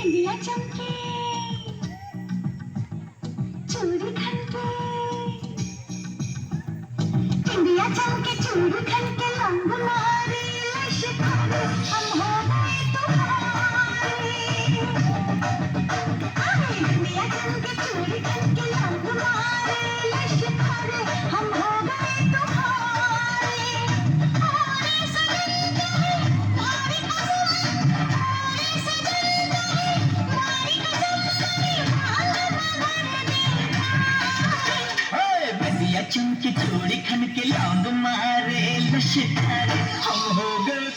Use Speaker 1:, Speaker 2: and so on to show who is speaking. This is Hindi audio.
Speaker 1: बिंदिया चमके चूड़ी खनके बिंदिया चमके चूड़ी खनके लंग मारे लश्कर हम हो गए तुम्हारे बिंदिया चमके चूड़ी खनके लंग मारे लश्कर हम हो गए तुम्हारे हमारे सजन गए हमारी कसम हमारे सजन गए हमारी कसम
Speaker 2: बिंदिया चमके चूड़ी खन के लौंग मारे लश्कर हम हो गए